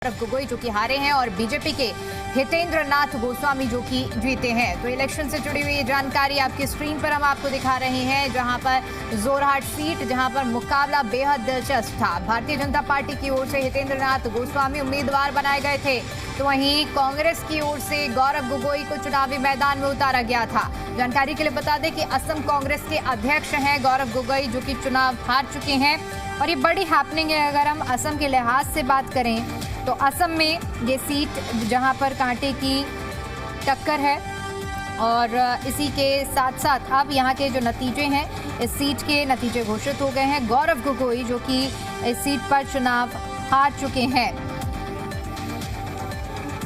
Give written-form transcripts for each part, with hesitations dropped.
गौरव गोगोई जो कि हारे हैं और बीजेपी के हितेंद्र नाथ गोस्वामी जो कि जीते हैं। तो इलेक्शन से जुड़ी हुई जानकारी आपकी स्क्रीन पर हम आपको दिखा रहे हैं, जहां पर जोरहाट सीट, जहां पर मुकाबला बेहद दिलचस्प था। भारतीय जनता पार्टी की ओर से हितेंद्र नाथ गोस्वामी उम्मीदवार बनाए गए थे, तो वहीं कांग्रेस की ओर से गौरव गोगोई को चुनावी मैदान में उतारा गया था। जानकारी के लिए बता दें कि असम कांग्रेस के अध्यक्ष हैं गौरव गोगोई, जो कि चुनाव हार चुके हैं और ये बड़ी हैपनिंग है। अगर हम असम के लिहाज से बात करें तो असम में ये सीट जहां पर कांटे की टक्कर है और इसी के साथ साथ अब यहां के जो नतीजे हैं, इस सीट के नतीजे घोषित हो गए हैं। गौरव गोगोई जो कि इस सीट पर चुनाव हार चुके हैं,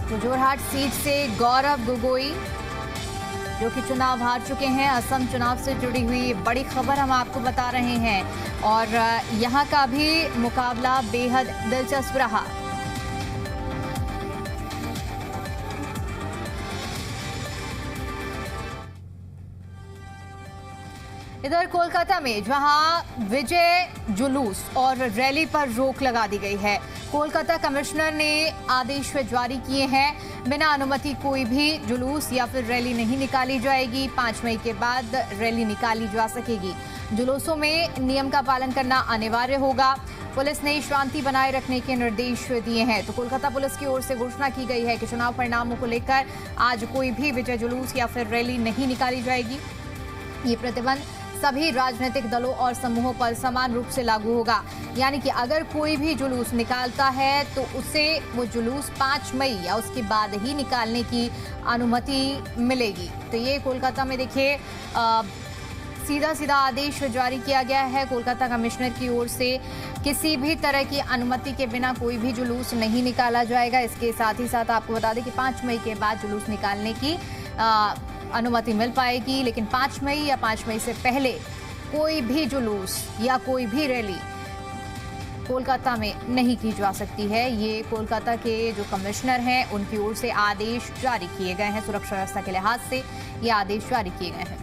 तो जोरहाट सीट से गौरव गोगोई जो कि चुनाव हार चुके हैं। असम चुनाव से जुड़ी हुई बड़ी खबर हम आपको बता रहे हैं और यहां का भी मुकाबला बेहद दिलचस्प रहा। इधर कोलकाता में जहां विजय जुलूस और रैली पर रोक लगा दी गई है, कोलकाता कमिश्नर ने आदेश जारी किए हैं। बिना अनुमति कोई भी जुलूस या फिर रैली नहीं निकाली जाएगी। 5 मई के बाद रैली निकाली जा सकेगी। जुलूसों में नियम का पालन करना अनिवार्य होगा। पुलिस ने शांति बनाए रखने के निर्देश दिए हैं। तो कोलकाता पुलिस की ओर से घोषणा की गई है कि चुनाव परिणामों को लेकर आज कोई भी विजय जुलूस या फिर रैली नहीं निकाली जाएगी। ये प्रतिबंध सभी राजनीतिक दलों और समूहों पर समान रूप से लागू होगा, यानी कि अगर कोई भी जुलूस निकालता है तो उसे वो जुलूस 5 मई या उसके बाद ही निकालने की अनुमति मिलेगी। तो ये कोलकाता में देखिए सीधा आदेश जारी किया गया है कोलकाता कमिश्नर की ओर से। किसी भी तरह की अनुमति के बिना कोई भी जुलूस नहीं निकाला जाएगा। इसके साथ ही साथ आपको बता दें कि 5 मई के बाद जुलूस निकालने की अनुमति मिल पाएगी, लेकिन 5 मई या 5 मई से पहले कोई भी जुलूस या कोई भी रैली कोलकाता में नहीं की जा सकती है। ये कोलकाता के जो कमिश्नर हैं उनकी ओर से आदेश जारी किए गए हैं। सुरक्षा व्यवस्था के लिहाज से ये आदेश जारी किए गए हैं।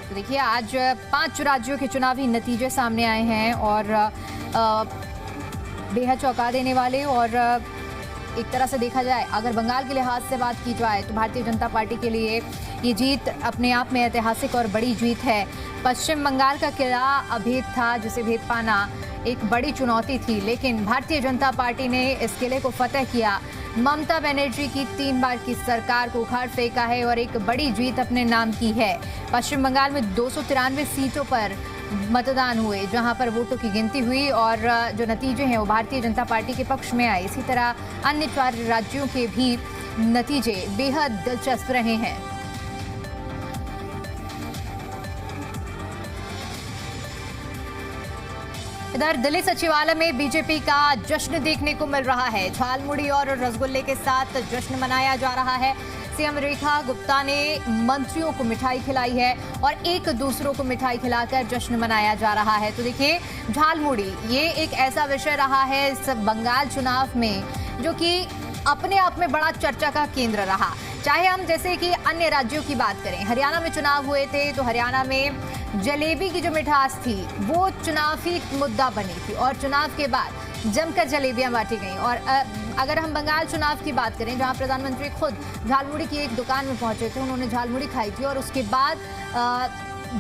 तो देखिए आज 5 राज्यों के चुनावी नतीजे सामने आए हैं और बेहद चौंका देने वाले। और एक तरह से देखा जाए, अगर बंगाल के लिहाज से बात की जाए तो भारतीय जनता पार्टी के लिए ये जीत अपने आप में ऐतिहासिक और बड़ी जीत है। पश्चिम बंगाल का किला अभेद था, जिसे भेद पाना एक बड़ी चुनौती थी, लेकिन भारतीय जनता पार्टी ने इस किले को फतेह किया। ममता बनर्जी की 3 बार की सरकार को उखाड़ फेंका है और एक बड़ी जीत अपने नाम की है। पश्चिम बंगाल में 293 सीटों पर मतदान हुए, जहां पर वोटों की गिनती हुई और जो नतीजे हैं वो भारतीय जनता पार्टी के पक्ष में आए। इसी तरह अन्य 4 राज्यों के भी नतीजे बेहद दिलचस्प रहे हैं। इधर दिल्ली सचिवालय में बीजेपी का जश्न देखने को मिल रहा है। झालमुड़ी और रसगुल्ले के साथ जश्न मनाया जा रहा है। सीएम रेखा गुप्ता ने मंत्रियों को मिठाई खिलाई है और एक दूसरों को मिठाई खिलाकर जश्न मनाया जा रहा है। तो देखिए झालमुड़ी ये एक ऐसा विषय रहा है इस बंगाल चुनाव में जो कि अपने आप में बड़ा चर्चा का केंद्र रहा। चाहे हम जैसे कि अन्य राज्यों की बात करें, हरियाणा में चुनाव हुए थे तो हरियाणा में जलेबी की जो मिठास थी वो चुनावी मुद्दा बनी थी और चुनाव के बाद जमकर जलेबियां बांटी गई। और अगर हम बंगाल चुनाव की बात करें, जहां प्रधानमंत्री खुद झालमुड़ी की एक दुकान में पहुंचे थे, उन्होंने झालमुड़ी खाई थी और उसके बाद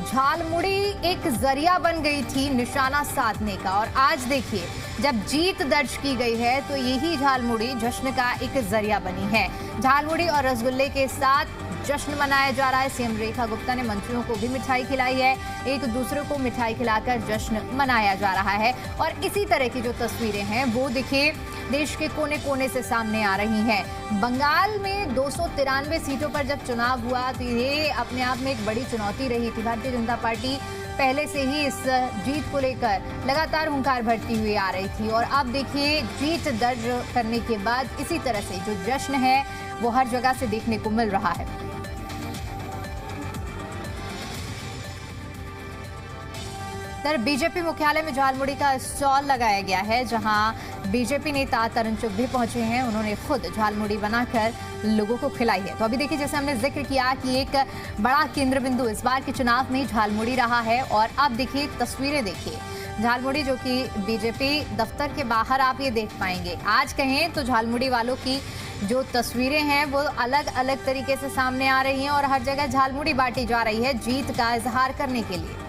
झालमुड़ी एक जरिया बन गई थी निशाना साधने का। और आज देखिए जब जीत दर्ज की गई है तो यही झालमुड़ी जश्न का एक जरिया बनी है। झालमुड़ी और रसगुल्ले के साथ जश्न मनाया जा रहा है। सीएम रेखा गुप्ता ने मंत्रियों को भी मिठाई खिलाई है, एक दूसरे को मिठाई खिलाकर जश्न mनाया जा रहा है। और इसी तरह की जो तस्वीरें हैं वो देखिए देश के कोने कोने से सामने आ रही हैं। बंगाल में 293 सीटों पर जब चुनाव हुआ तो ये अपने आप में एक बड़ी चुनौती रही थी। भारतीय जनता पार्टी पहले से ही इस जीत को लेकर लगातार हुंकार भरती हुई आ रही थी और अब देखिए जीत दर्ज करने के बाद इसी तरह से जो जश्न है वो हर जगह से देखने को मिल रहा है। इधर बीजेपी मुख्यालय में झालमुड़ी का स्टॉल लगाया गया है, जहां बीजेपी नेता तरुण चुग भी पहुंचे हैं। उन्होंने खुद झालमुड़ी बनाकर लोगों को खिलाई है। तो अभी देखिए, जैसे हमने जिक्र किया कि एक बड़ा केंद्र बिंदु इस बार के चुनाव में झालमुड़ी रहा है और अब देखिए तस्वीरें देखिए, झालमुड़ी जो कि बीजेपी दफ्तर के बाहर आप ये देख पाएंगे। आज कहें तो झालमुड़ी वालों की जो तस्वीरें हैं वो अलग अलग तरीके से सामने आ रही हैं और हर जगह झालमुड़ी बांटी जा रही है जीत का इजहार करने के लिए।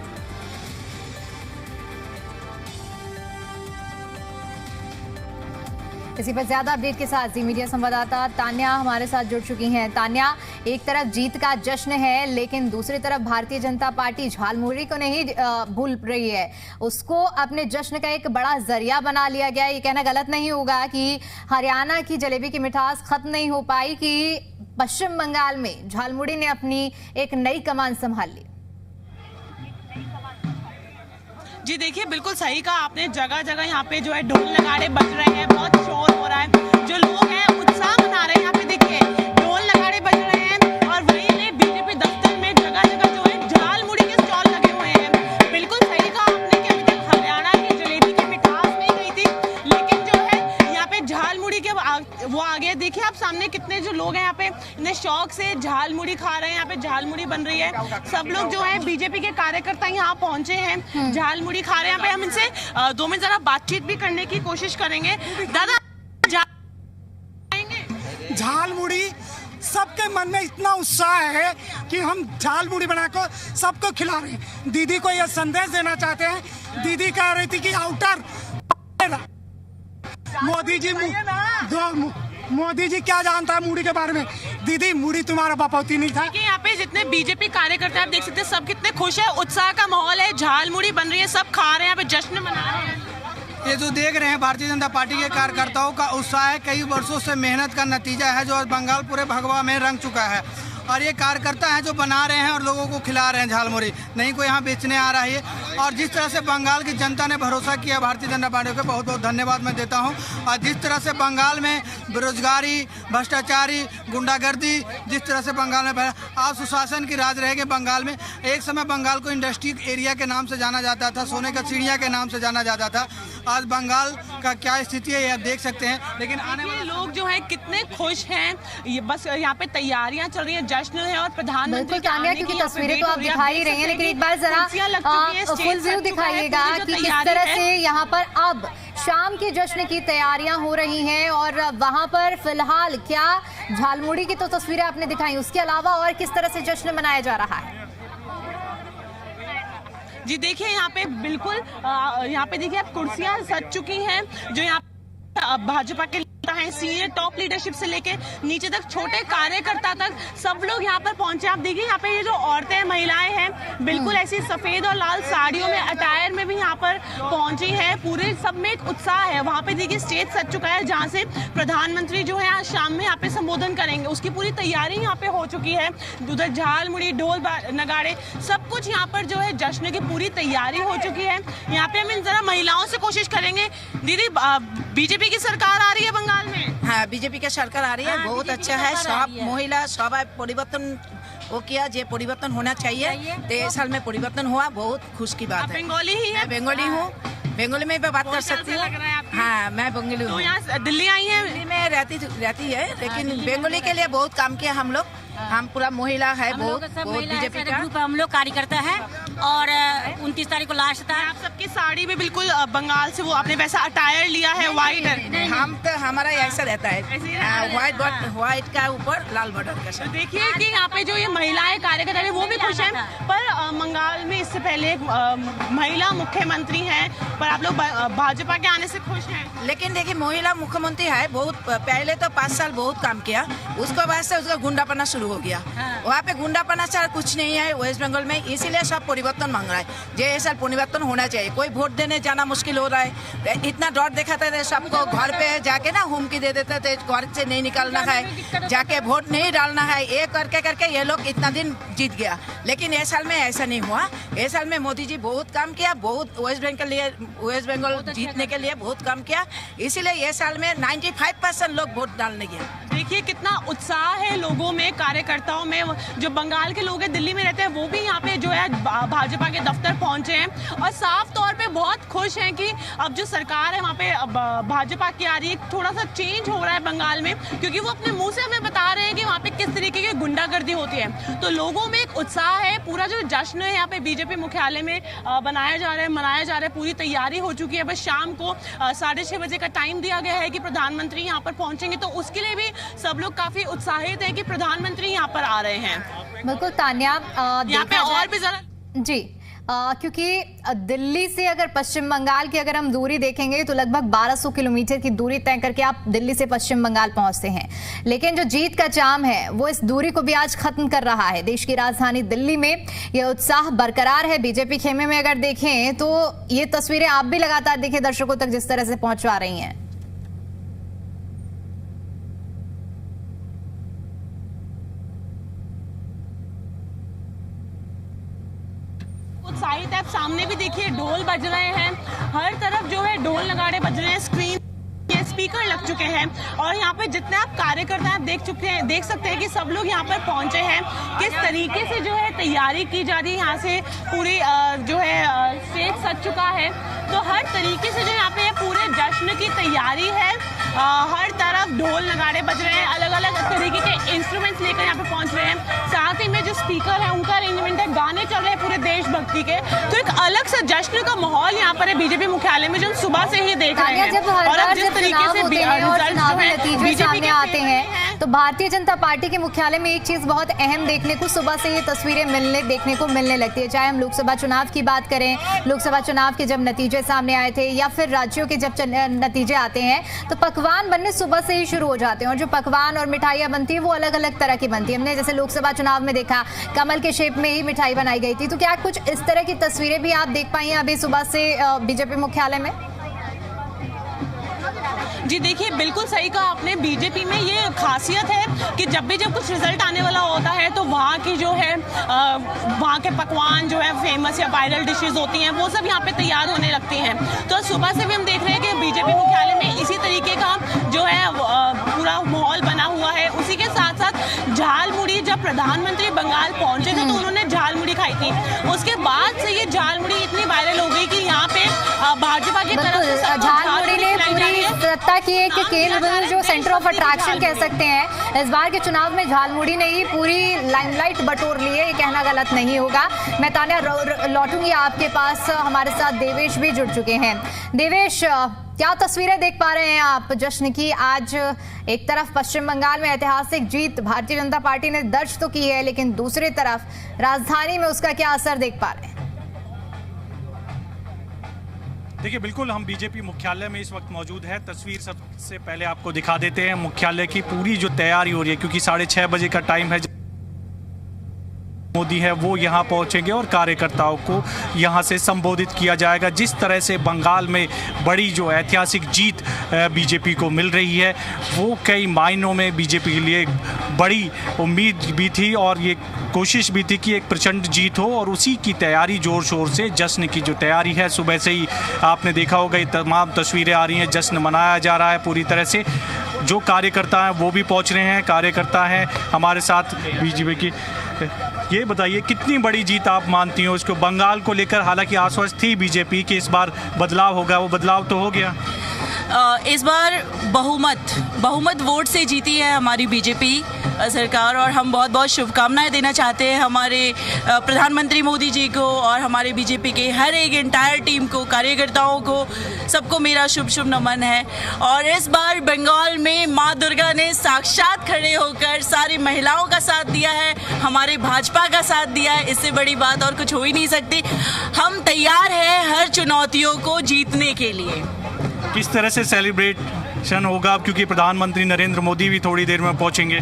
इसी पर ज्यादा अपडेट के साथ जी मीडिया संवाददाता तान्या हमारे साथ जुड़ चुकी हैं। तान्या, एक तरफ जीत का जश्न है लेकिन दूसरी तरफ भारतीय जनता पार्टी झालमुड़ी को नहीं भूल रही है, उसको अपने जश्न का एक बड़ा जरिया बना लिया गया। ये कहना गलत नहीं होगा कि हरियाणा की जलेबी की मिठास खत्म नहीं हो पाई कि पश्चिम बंगाल में झालमुड़ी ने अपनी एक नई कमान संभाल ली। जी देखिए, बिल्कुल सही कहा आपने। जगह जगह यहाँ पे जो है ढोल नगाड़े बज रहे हैं, बहुत शोर हो रहा है, जो लोग हैं उत्साह मना रहे हैं। यहाँ पे देखिए ढोल नगाड़े बज रहे हैं और वहीं में बीजेपी दफ्तर में जगह जगह जो है झालमुड़ी के स्टॉल लगे हुए हैं। बिल्कुल सही कहा आपने कि अभी तक हरियाणा की जलेबी की मिठास नहीं गई थी, लेकिन जो है यहाँ पे झालमुड़ी के वो आ गया। देखिए आप सामने कितने जो लोग हैं यहाँ पे इतने शौक से झालमुड़ी खा रहे हैं। यहाँ पे झालमुड़ी बन रही है, सब लोग जो है बीजेपी के कार्यकर्ता यहाँ पहुंचे हैं, झालमुड़ी खा रहे हैं। यहाँ पे हम इनसे 2 मिनट जरा बातचीत भी करने की कोशिश करेंगे। दादा, झालमुड़ी सबके मन में इतना उत्साह है कि हम झालमुड़ी बनाकर सबको खिला रहे हैं। दीदी को यह संदेश देना चाहते हैं। दीदी कह रही थी कि आउटर मोदी जी क्या जानता है मुड़ी के बारे में। दीदी, मुड़ी तुम्हारा बपौती नहीं था। यहाँ पे जितने बीजेपी कार्यकर्ता आप देख सकते हैं, सब कितने खुश है, उत्साह का माहौल है, झालमुड़ी बन रही है, सब खा रहे हैं, यहाँ पे जश्न मना रहे हैं। ये जो देख रहे हैं भारतीय जनता पार्टी के कार्यकर्ताओं का उत्साह है, कई वर्षों से मेहनत का नतीजा है जो आज बंगाल पूरे भगवा में रंग चुका है। और ये कार्यकर्ता हैं जो बना रहे हैं और लोगों को खिला रहे हैं झालमुड़ी, नहीं कोई यहाँ बेचने आ रहा है। और जिस तरह से बंगाल की जनता ने भरोसा किया भारतीय जनता पार्टी को बहुत बहुत धन्यवाद मैं देता हूँ। और जिस तरह से बंगाल में बेरोजगारी, भ्रष्टाचारी, गुंडागर्दी, जिस तरह से बंगाल में आज सुशासन की राज रहेगी बंगाल में। एक समय बंगाल को इंडस्ट्री एरिया के नाम से जाना जाता था, सोने का चिड़िया के नाम से जाना जाता था। आज बंगाल का क्या स्थिति है ये आप देख सकते हैं। लेकिन आने वाले लोग जो है कितने खुश हैं, ये बस यहाँ पे तैयारियां चल रही है, जश्न है और प्रधानमंत्री की तस्वीरें तो आप दिखा ही रही हैं, लेकिन एक बार जरा फुल व्यू दिखाइएगा कि किस तरह से यहाँ पर अब शाम के जश्न की तैयारियां हो रही हैं और वहां पर फिलहाल क्या झालमुड़ी की तो तस्वीरें आपने दिखाई, उसके अलावा और किस तरह से जश्न मनाया जा रहा है। जी देखिए यहाँ पे बिल्कुल यहाँ पे देखिए आप कुर्सियां सज चुकी हैं, जो यहाँ भाजपा के हैं, सीनियर टॉप लीडरशिप से लेके नीचे तक छोटे कार्यकर्ता तक सब लोग यहाँ पर पहुंचे। आप देखिए यहाँ पे ये जो औरतें महिलाएं हैं बिल्कुल ऐसी सफेद और लाल साड़ियों में अटायर में भी यहाँ पर पहुंची है। पूरे सब में एक उत्साह है। वहाँ पे देखिए स्टेज सज चुका है जहाँ से प्रधानमंत्री जो है आज शाम में यहाँ पे संबोधन करेंगे, उसकी पूरी तैयारी यहाँ पे हो चुकी है। उधर झालमुड़ी, ढोल नगाड़े सब कुछ यहाँ पर जो है जश्न की पूरी तैयारी हो चुकी है। यहाँ पे हम इन जरा महिलाओं से कोशिश करेंगे। दीदी, बीजेपी की सरकार आ रही है बंगाल में? हाँ, बीजेपी का सरकार आ रही है, बहुत अच्छा है। सब महिला सब परिवर्तन वो किया, जो परिवर्तन होना चाहिए। 23 साल में परिवर्तन हुआ, बहुत खुश की बात है। बंगाली ही है? बंगाली हूँ, बंगाली में बात कर सकती हूँ। हाँ, मैं बंगाली हूँ। तो यहाँ दिल्ली आई है? दिल्ली में रहती है, लेकिन बंगाली के लिए बहुत काम किया हम लोग। हम पूरा महिला है, बहुत बीजेपी का ग्रुप, हम लोग कार्यकर्ता है। और 29 तारीख को लास्ट था। आप सबकी साड़ी में बिल्कुल बंगाल से वो आपने वैसा अटायर लिया है, व्हाइट है। हम तो हमारा ऐसा रहता है, व्हाइट का ऊपर लाल बॉर्डर का। देखिए कि यहाँ पे जो ये महिलाएं कार्यकर्ता है वो भी खुश हैं, पर बंगाल में इससे पहले एक महिला मुख्यमंत्री हैं, पर आप लोग भाजपा के आने से खुश हैं। लेकिन देखिए महिला मुख्यमंत्री है, बहुत पहले तो 5 साल बहुत काम किया, उसके बाद से उसका गुंडापना शुरू हो गया। वहाँ पे गुंडापना से कुछ नहीं है वेस्ट बंगाल में, इसीलिए सब परिवर्तन मांग रहा है। जो ऐसा परिवर्तन होना चाहिए। कोई वोट देने जाना मुश्किल हो रहा है, इतना डर दिखाते थे सबको, घर पे जाके ना हुमकी दे देते थे, घर से नहीं निकलना है, जाके वोट नहीं डालना है, ये करके ये लोग इतना दिन जीत गया। लेकिन इस साल में ऐसा नहीं हुआ। इस साल में मोदी जी बहुत काम किया, बहुत वेस्ट बंगाल जीतने के लिए बहुत काम किया, इसीलिए ये साल में 95% लोग वोट डालने गए। देखिए कितना उत्साह है लोगों में, कार्यकर्ताओं में। जो बंगाल के लोग हैं, दिल्ली में रहते हैं, वो भी यहाँ पे जो है भाजपा के दफ्तर पहुंचे हैं और साफ तौर पे बहुत खुश हैं कि अब जो सरकार है वहाँ पे भाजपा की आ रही है। थोड़ा सा चेंज हो रहा है बंगाल में, क्योंकि वो अपने मुंह से हमें बता रहे हैं कि वहाँ पे किस तरीके की गुंडागर्दी होती है। तो लोगों में एक उत्साह है। पूरा जो जश्न है यहाँ पे बीजेपी मुख्यालय में मनाया जा रहा है। पूरी तैयारी हो चुकी है। बस शाम को 6:30 बजे का टाइम दिया गया है कि प्रधानमंत्री यहाँ पर पहुंचेंगे, तो उसके लिए भी सब लोग काफी उत्साहित हैं कि प्रधानमंत्री यहाँ पर आ रहे हैं। बिल्कुल तान्या, यहाँ पे और भी जरा जी क्योंकि दिल्ली से अगर पश्चिम बंगाल की अगर हम दूरी देखेंगे तो लगभग 1200 किलोमीटर की दूरी तय करके आप दिल्ली से पश्चिम बंगाल पहुंचते हैं। लेकिन जो जीत का चाम है वो इस दूरी को भी आज खत्म कर रहा है। देश की राजधानी दिल्ली में यह उत्साह बरकरार है। बीजेपी खेमे में अगर देखें तो ये तस्वीरें आप भी लगातार देखिए दर्शकों तक जिस तरह से पहुंचवा रही हैं। उत्साहित है। आप सामने भी देखिए ढोल बज रहे हैं, हर तरफ जो है ढोल नगाड़े बज रहे हैं, स्क्रीन स्पीकर लग चुके हैं और यहाँ पे जितने आप कार्यकर्ता हैं देख सकते हैं कि सब लोग यहाँ पर पहुंचे हैं। किस तरीके से जो है तैयारी की जा रही है, यहाँ से पूरी जो है स्टेज सज चुका है। तो हर तरीके से जो यहाँ पे पूरे जश्न की तैयारी है। हर तरफ ढोल नगाड़े बज रहे हैं, अलग अलग तरीके के इंस्ट्रूमेंट्स लेकर यहाँ पे पहुंच रहे हैं। साथ ही में जो स्पीकर है उनका अरेंजमेंट है, गाने चल रहे हैं पूरे देशभक्ति के। तो एक अलग सा जश्न का माहौल यहाँ पर है बीजेपी मुख्यालय में, जो हम सुबह से ही देख रहे हैं। और अब जिस तरीके से नतीजे सामने आते हैं तो भारतीय जनता पार्टी के मुख्यालय में एक चीज बहुत अहम देखने को सुबह से ये तस्वीरें देखने को मिलने लगती है। चाहे हम लोकसभा चुनाव की बात करें, लोकसभा चुनाव के जब नतीजे सामने आए थे या फिर राज्यों के जब नतीजे आते हैं तो पकवान बनने सुबह से ही शुरू हो जाते हैं। और जो पकवान और मिठाइयां बनती है वो अलग अलग तरह की बनती है। हमने जैसे लोकसभा चुनाव में देखा कमल के शेप में ही मिठाई बनाई गई थी। तो क्या कुछ इस तरह की तस्वीरें भी आप देख पाई हैं अभी सुबह से बीजेपी मुख्यालय में? जी देखिए, बिल्कुल सही कहा आपने। बीजेपी में ये खासियत है कि जब कुछ रिजल्ट आने वाला होता है तो वहाँ की जो है वहाँ के पकवान जो है फेमस या वायरल डिशेज होती हैं वो सब यहाँ पे तैयार होने लगती हैं। तो सुबह से भी हम देख रहे हैं कि बीजेपी मुख्यालय में इसी तरीके का जो है पूरा माहौल बना हुआ है। उसी के साथ साथ झाल मुड़ी, जब प्रधानमंत्री बंगाल पहुंचे थे तो उन्होंने झाल मुड़ी खाई थी। उसके बाद से ये झाल मुड़ी इतनी वायरल हो गई कि यहाँ पे भाजपा की तरफ से झाल मुड़ी ने पूरी सत्ता की एक केंद्र जो सेंटर ऑफ अट्रैक्शन कह सकते हैं, इस बार के चुनाव में झालमुड़ी ने ही पूरी लाइमलाइट बटोर ली है। ये कहना गलत नहीं होगा। मैं तान्या लौटूंगी आपके पास, हमारे साथ देवेश भी जुड़ चुके हैं। देवेश, क्या तस्वीरें देख पा रहे हैं आप जश्न की? आज एक तरफ पश्चिम बंगाल में ऐतिहासिक जीत भारतीय जनता पार्टी ने दर्ज तो की है, लेकिन दूसरी तरफ राजधानी में उसका क्या असर देख पा रहे हैं? देखिए, बिल्कुल हम बीजेपी मुख्यालय में इस वक्त मौजूद है। तस्वीर सबसे पहले आपको दिखा देते हैं मुख्यालय की पूरी जो तैयारी हो रही है, क्योंकि 6:30 बजे का टाइम है। मोदी है वो यहाँ पहुँचेंगे और कार्यकर्ताओं को यहाँ से संबोधित किया जाएगा। जिस तरह से बंगाल में बड़ी जो ऐतिहासिक जीत बीजेपी को मिल रही है वो कई मायनों में बीजेपी के लिए एक बड़ी उम्मीद भी थी और ये कोशिश भी थी कि एक प्रचंड जीत हो, और उसी की तैयारी जोर शोर से जश्न की जो तैयारी है सुबह से ही आपने देखा होगा। ये तमाम तस्वीरें आ रही हैं, जश्न मनाया जा रहा है पूरी तरह से। जो कार्यकर्ता हैं वो भी पहुँच रहे हैं। कार्यकर्ता हैं हमारे साथ बीजेपी की। ये बताइए कितनी बड़ी जीत आप मानती हो इसको? बंगाल को लेकर हालांकि आश्वस्त थी बीजेपी कि इस बार बदलाव होगा, वो बदलाव तो हो गया। इस बार बहुमत वोट से जीती है हमारी बीजेपी सरकार, और हम बहुत बहुत शुभकामनाएं देना चाहते हैं हमारे प्रधानमंत्री मोदी जी को और हमारे बीजेपी के हर एक एंटायर टीम को, कार्यकर्ताओं को, सबको मेरा शुभ नमन है। और इस बार बंगाल में माँ दुर्गा ने साक्षात खड़े होकर सारी महिलाओं का साथ दिया है, हमारे भाजपा का साथ दिया है। इससे बड़ी बात और कुछ हो ही नहीं सकती। हम तैयार हैं हर चुनौतियों को जीतने के लिए। किस तरह से सेलिब्रेशन होगा, क्योंकि प्रधानमंत्री नरेंद्र मोदी भी थोड़ी देर में पहुंचेंगे?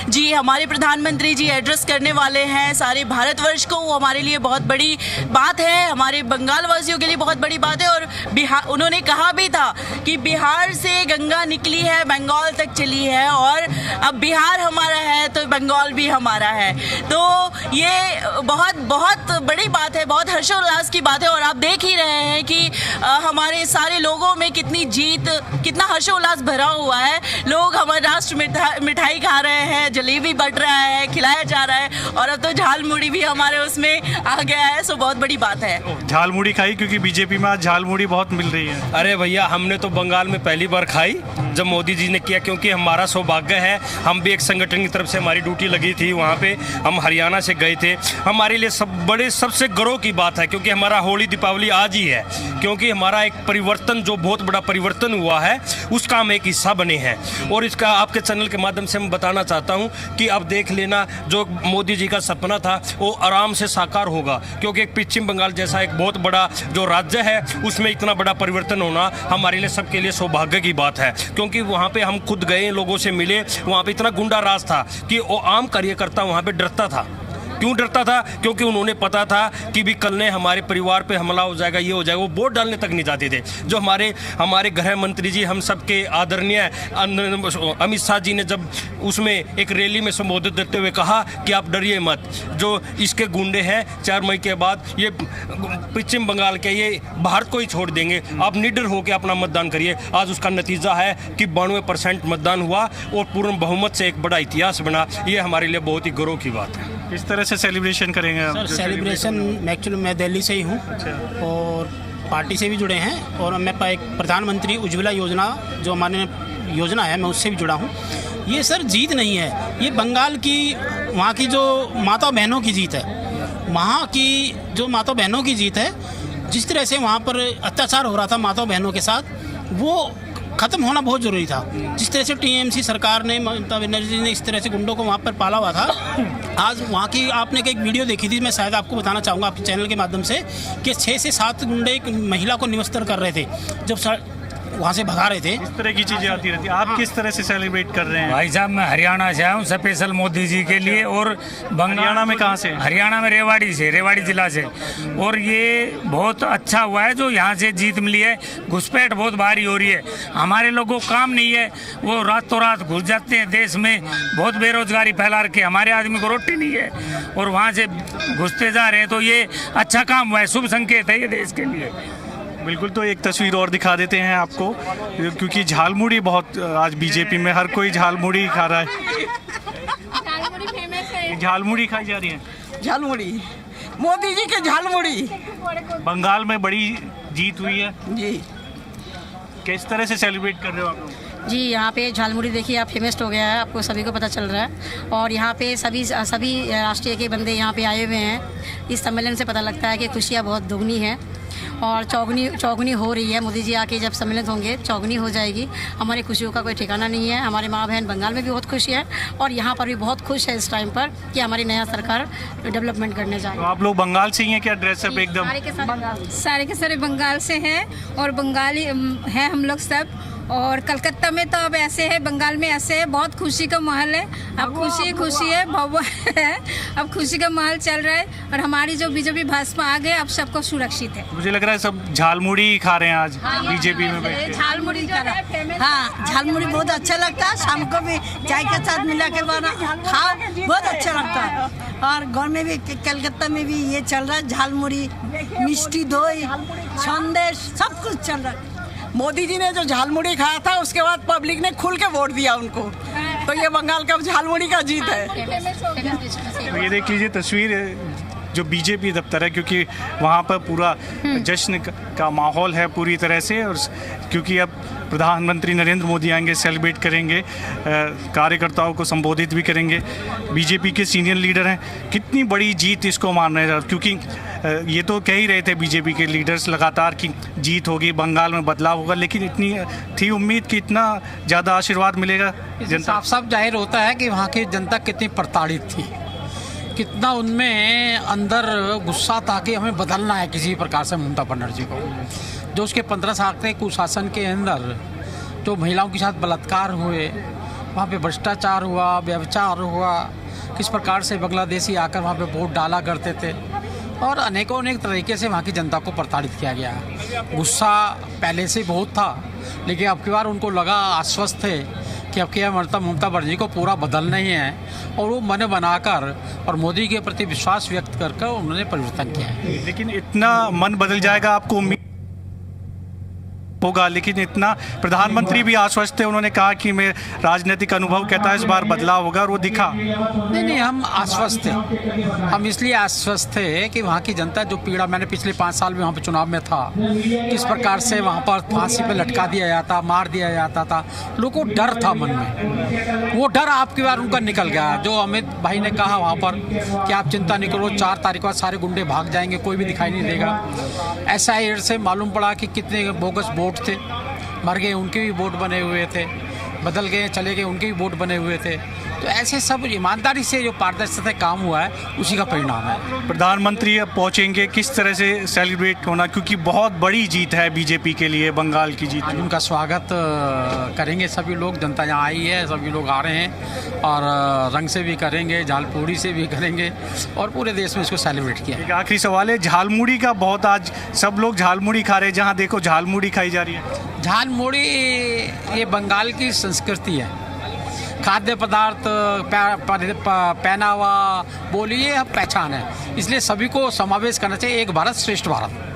जी, हमारे प्रधानमंत्री जी एड्रेस करने वाले हैं सारे भारतवर्ष को। वो हमारे लिए बहुत बड़ी बात है, हमारे बंगाल वासियों के लिए बहुत बड़ी बात है। और उन्होंने कहा भी था कि बिहार से गंगा निकली है, बंगाल तक चली है, और अब बिहार हमारा है तो बंगाल भी हमारा है। तो ये बहुत बहुत बड़ी बात है, बहुत हर्षोल्लास की बात है। और आप देख ही रहे हैं कि हमारे सारे लोगों में कितनी जीत, कितना हर्षोल्लास हर्षोल्लास भरा हुआ है। लोग हमारे राष्ट्र मिठाई खा रहे हैं, जलेबी बट रहा है, खिलाया जा रहा है, और अब तो झाल मुड़ी भी हमारे उसमें आ गया है। सो बहुत बड़ी बात है। झाल मुड़ी खाई, क्योंकि बीजेपी में आज झाल मुड़ी बहुत मिल रही है। अरे भैया, हमने तो बंगाल में पहली बार खाई जब मोदी जी ने किया, क्योंकि हमारा सौभाग्य है, हम भी एक संगठन की तरफ से हमारी ड्यूटी लगी थी वहाँ पे, हम हरियाणा से गए थे। हमारे लिए सबसे गर्व की बात है, क्योंकि हमारा होली दीपावली आज ही है, क्योंकि हमारा एक परिवर्तन, जो बहुत बड़ा परिवर्तन हुआ है, उसका हम एक हिस्सा बने हैं। और इसका आपके चैनल के माध्यम से मैं बताना चाहता हूँ कि अब देख लेना, जो मोदी जी का सपना था वो आराम से साकार होगा, क्योंकि एक पश्चिम बंगाल जैसा एक बहुत बड़ा जो राज्य है उसमें इतना बड़ा परिवर्तन होना हमारे लिए, सबके लिए सौभाग्य की बात है। क्योंकि वहाँ पे हम खुद गए, लोगों से मिले, वहाँ पे इतना गुंडा राज था कि वो आम कार्यकर्ता वहाँ पे डरता था। क्यों डरता था? क्योंकि उन्होंने पता था कि भी कल ने हमारे परिवार पे हमला हो जाएगा, ये हो जाएगा। वो वोट डालने तक नहीं जाते थे। जो हमारे गृह मंत्री जी, हम सबके आदरणीय अमित शाह जी ने जब उसमें एक रैली में संबोधित देते हुए कहा कि आप डरिए मत, जो इसके गुंडे हैं 4 मई के बाद ये पश्चिम बंगाल के, ये भारत को ही छोड़ देंगे, आप निडर होकर अपना मतदान करिए। आज उसका नतीजा है कि 92% मतदान हुआ और पूर्ण बहुमत से एक बड़ा इतिहास बना। ये हमारे लिए बहुत ही गौरव की बात है। किस तरह से सेलिब्रेशन करेंगे आप? सर सेलिब्रेशन एक्चुअली मैं दिल्ली से ही हूँ और पार्टी से भी जुड़े हैं, और मैं एक प्रधानमंत्री उज्ज्वला योजना जो हमारे योजना है, मैं उससे भी जुड़ा हूँ। ये सर जीत नहीं है, ये बंगाल की, वहाँ की जो माता बहनों की जीत है। वहाँ की जो माता बहनों की जीत है, जिस तरह से वहाँ पर अत्याचार हो रहा था माता बहनों के साथ, वो ख़त्म होना बहुत ज़रूरी था। जिस तरह से टीएमसी सरकार ने, ममता बनर्जी ने इस तरह से गुंडों को वहाँ पर पाला हुआ था। आज वहाँ की आपने एक वीडियो देखी थी, मैं शायद आपको बताना चाहूँगा आपके चैनल के माध्यम से, कि 6 से 7 गुंडे एक महिला को निवस्त्र कर रहे थे जब वहाँ से भगा रहे थे। इस तरह की चीज़ें आती रहती हैं। आप किस तरह से सेलिब्रेट कर रहे हैं? भाई साहब, मैं हरियाणा से आया हूँ स्पेशल मोदी जी के लिए। और हरियाणा में कहाँ से? हरियाणा में रेवाड़ी से, रेवाड़ी जिला से। और ये बहुत अच्छा हुआ है जो यहाँ से जीत मिली है। घुसपैठ बहुत भारी हो रही है, हमारे लोगों को काम नहीं है, वो रातों रात घुस जाते हैं देश में, बहुत बेरोजगारी फैला रखी है, हमारे आदमी को रोटी नहीं है, और वहाँ से घुसते जा रहे हैं। तो ये अच्छा काम हुआ है, शुभ संकेत है ये देश के लिए। बिल्कुल। तो एक तस्वीर और दिखा देते हैं आपको, क्योंकि झालमुड़ी बहुत आज बीजेपी में हर कोई झालमुड़ी खा रहा है। झालमुड़ी खाई जा रही है। झालमुड़ी, मोदी जी के झालमुड़ी। बंगाल में बड़ी जीत हुई है जी, किस तरह से सेलिब्रेट कर रहे हो आप लोग? जी, यहाँ पे झालमुड़ी देखिए आप फेमस हो गया है, आपको सभी को पता चल रहा है। और यहाँ पे सभी राष्ट्रीय के बंदे यहाँ पे आए हुए हैं। इस सम्मेलन से पता लगता है कि खुशियाँ बहुत दोगुनी हैं और चौगुनी हो रही है। मोदी जी आके जब सम्मिलित होंगे चौगुनी हो जाएगी। हमारी खुशियों का कोई ठिकाना नहीं है। हमारे माँ बहन बंगाल में भी बहुत खुश है और यहाँ पर भी बहुत खुश है इस टाइम पर कि हमारी नया सरकार डेवलपमेंट करने जा रही है। तो आप लोग बंगाल से ही हैं क्या? ड्रेसअप एकदम सारे के सारे बंगाल से हैं और बंगाली हैं हम लोग सब। और कलकत्ता में तो अब ऐसे है, बंगाल में ऐसे है, बहुत खुशी का माहौल है। अब खुशी है, भव्य है, अब खुशी का माहौल चल रहा है। और हमारी जो बीजेपी भाजपा आ गए, अब सबको सुरक्षित है। मुझे लग रहा है सब झालमुड़ी खा रहे हैं आज बीजेपी में बैठ के। झालमुड़ी जो है फेमस। हाँ, झालमुड़ी बहुत अच्छा लगता है, शाम को भी चाय के साथ मिला के बना खाओ, बहुत अच्छा लगता है। और गाँव में भी, कलकत्ता में भी ये चल रहा है, झालमुड़ी, मिष्टी दोई, संदेश, सब कुछ चल रहा है। मोदी जी ने जो झालमुड़ी खाया था उसके बाद पब्लिक ने खुल के वोट दिया उनको, तो ये बंगाल का झालमुड़ी का जीत है। तो ये देख लीजिए तस्वीर जो बीजेपी दफ्तर है, क्योंकि वहाँ पर पूरा जश्न का माहौल है पूरी तरह से। और क्योंकि अब प्रधानमंत्री नरेंद्र मोदी आएंगे, सेलिब्रेट करेंगे, कार्यकर्ताओं को संबोधित भी करेंगे। बीजेपी के सीनियर लीडर हैं, कितनी बड़ी जीत इसको मान रहे हैं, क्योंकि ये तो कह ही रहे थे बीजेपी के लीडर्स लगातार कि जीत होगी, बंगाल में बदलाव होगा, लेकिन इतनी थी उम्मीद कि इतना ज़्यादा आशीर्वाद मिलेगा जनता। साफ जाहिर होता है कि वहाँ की जनता कितनी प्रताड़ित थी, कितना उनमें अंदर गुस्सा था कि हमें बदलना है किसी प्रकार से ममता बनर्जी को। जो उसके 15 साल के कुशासन के अंदर जो महिलाओं के साथ बलात्कार हुए, वहाँ पे भ्रष्टाचार हुआ, व्यभिचार हुआ, किस प्रकार से बांग्लादेशी आकर वहाँ पे वोट डाला करते थे, और अनेकों अनेक तरीके से वहाँ की जनता को प्रताड़ित किया गया। गुस्सा पहले से बहुत था, लेकिन अब की बार उनको लगा, आश्वस्त थे कि अब की ममता बनर्जी को पूरा बदलना ही है, और वो मन बनाकर और मोदी के प्रति विश्वास व्यक्त करके उन्होंने परिवर्तन किया है। लेकिन इतना मन बदल जाएगा आपको उम्मीद? होगा, लेकिन इतना प्रधानमंत्री भी आश्वस्त थे। उन्होंने कहा कि मैं राजनीतिक अनुभव कहता है इस बार बदलाव होगा, और वो दिखा। नहीं, हम आश्वस्त थे। हम इसलिए आश्वस्त थे कि वहाँ की जनता जो पीड़ा, मैंने पिछले 5 साल में वहाँ पर चुनाव में था, किस प्रकार से वहाँ पर फांसी पे लटका दिया जाता, मार दिया जाता था, लोगों को डर था मन में। वो डर आपकी बार उनका निकल गया। जो अमित भाई ने कहा वहाँ पर कि आप चिंता नहीं करो, 4 तारीख को सारे गुंडे भाग जाएंगे, कोई भी दिखाई नहीं देगा। SIR से मालूम पड़ा कि कितने बोगस वोट थे, मर गए उनके भी वोट बने हुए थे, बदल गए चले गए उनके भी वोट बने हुए थे। तो ऐसे सब ईमानदारी से जो पारदर्शिता से काम हुआ है उसी का परिणाम है। प्रधानमंत्री अब पहुंचेंगे, किस तरह से सेलिब्रेट होना, क्योंकि बहुत बड़ी जीत है बीजेपी के लिए, बंगाल की जीत। आज उनका स्वागत करेंगे सभी लोग, जनता यहाँ आई है, सभी लोग आ रहे हैं, और रंग से भी करेंगे, झालपूड़ी से भी करेंगे, और पूरे देश में इसको सेलिब्रेट किया। एक आखिरी सवाल है, झालमुड़ी का बहुत आज सब लोग झालमुड़ी खा रहे हैं, जहाँ देखो झालमुड़ी खाई जा रही है। झालमुड़ी ये बंगाल की संस्कृति है, खाद्य पदार्थ, पहनावा, बोली, ये पहचान है, इसलिए सभी को समावेश करना चाहिए। एक भारत श्रेष्ठ भारत।